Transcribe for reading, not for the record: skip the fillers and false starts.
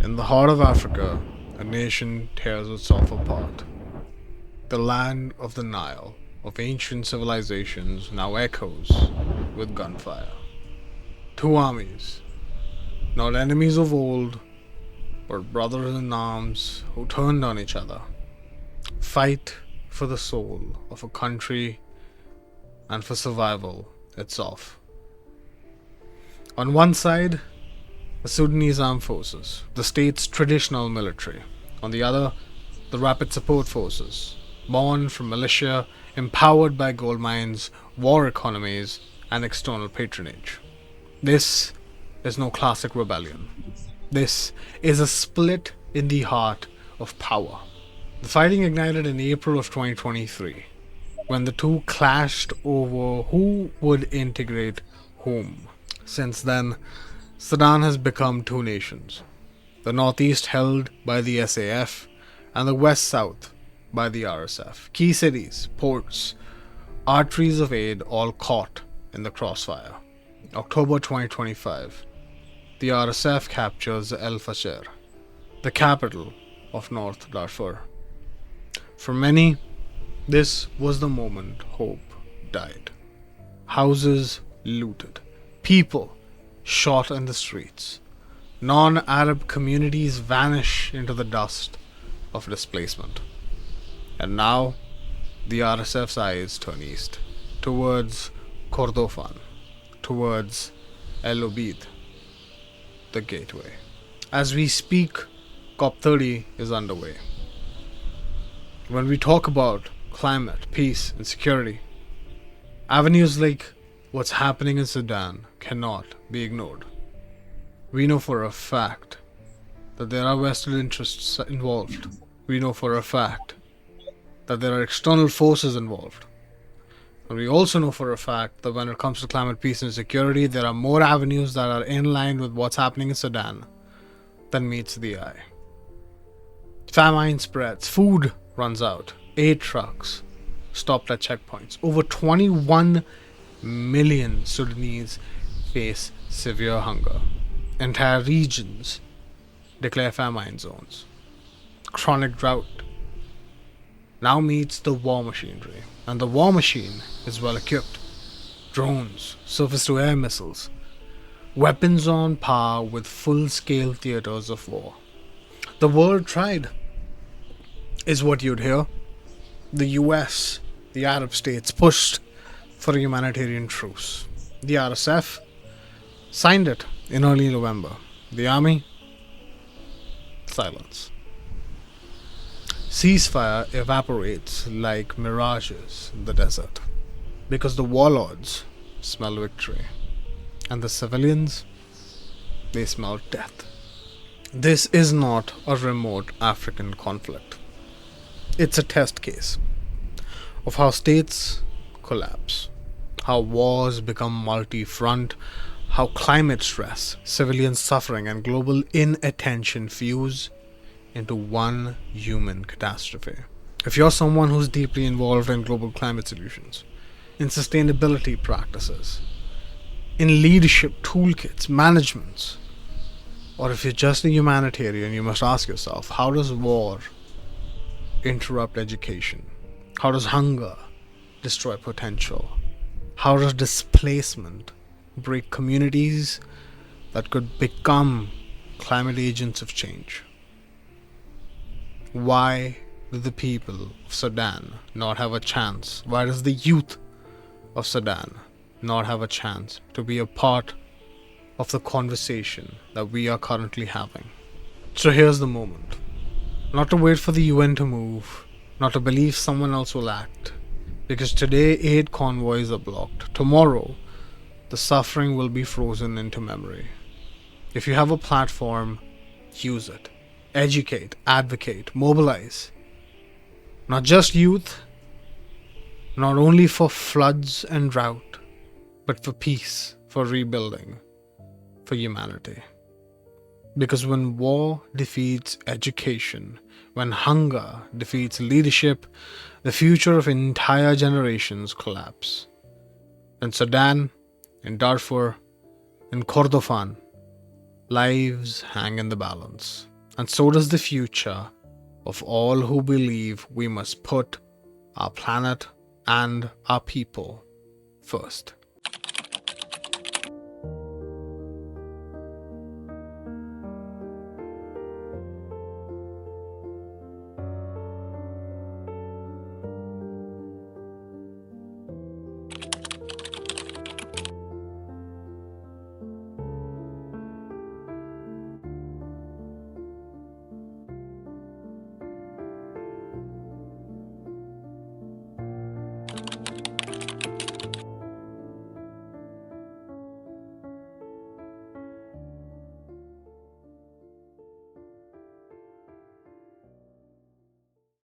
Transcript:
In the heart of Africa, a nation tears itself apart. The land of the Nile, of ancient civilizations, now echoes with gunfire. Two armies, not enemies of old, but brothers in arms who turned on each other, fight for the soul of a country and for survival itself. On one side, the Sudanese armed forces, the state's traditional military. On the other, the rapid support forces, born from militia, empowered by gold mines, war economies, and external patronage. This is no classic rebellion. This is a split in the heart of power. The fighting ignited in April of 2023, when the two clashed over who would integrate whom. Since then, Sudan has become two nations, the northeast held by the SAF and the west-south by the RSF. Key cities, ports, arteries of aid all caught in the crossfire. October 2025, the RSF captures El Fasher, the capital of North Darfur. For many, this was the moment hope died. Houses looted, people shot in the streets. Non-Arab communities vanish into the dust of displacement. And now, the RSF's eyes turn east, towards Kordofan, towards El Obeid, the gateway. As we speak, COP30 is underway. When we talk about climate, peace, and security, avenues like what's happening in Sudan cannot be ignored. We know for a fact that there are vested interests involved. We know for a fact that there are external forces involved. And we also know for a fact that when it comes to climate, peace, and security, there are more avenues that are in line with what's happening in Sudan than meets the eye. Famine spreads, food runs out, aid trucks stopped at checkpoints. Over 21 million Sudanese face severe hunger. Entire regions declare famine zones. Chronic drought now meets the war machinery, and the war machine is well equipped. Drones, surface-to-air missiles, weapons on par with full-scale theaters of war. The world tried, is what you'd hear. The US, the Arab states, pushed for a humanitarian truce. The RSF signed it in early November. The army, silence. Ceasefire evaporates like mirages in the desert because the warlords smell victory and the civilians, they smell death. This is not a remote African conflict. It's a test case of how states collapse, how wars become multi-front, how climate stress, civilian suffering, and global inattention fuse into one human catastrophe. If you're someone who's deeply involved in global climate solutions, in sustainability practices, in leadership toolkits, managements, or if you're just a humanitarian, you must ask yourself, how does war interrupt education? How does hunger destroy potential? How does displacement break communities that could become climate agents of change? Why do the people of Sudan not have a chance? Why does the youth of Sudan not have a chance to be a part of the conversation that we are currently having? So here's the moment. Not to wait for the UN to move, not to believe someone else will act, because today aid convoys are blocked. Tomorrow, the suffering will be frozen into memory. If you have a platform, use it. Educate, advocate, mobilize. Not just youth, not only for floods and drought, but for peace, for rebuilding, for humanity. Because when war defeats education, when hunger defeats leadership, the future of entire generations collapse. In Sudan, in Darfur, in Kordofan, lives hang in the balance. and so does the future of all who believe we must put our planet and our people first.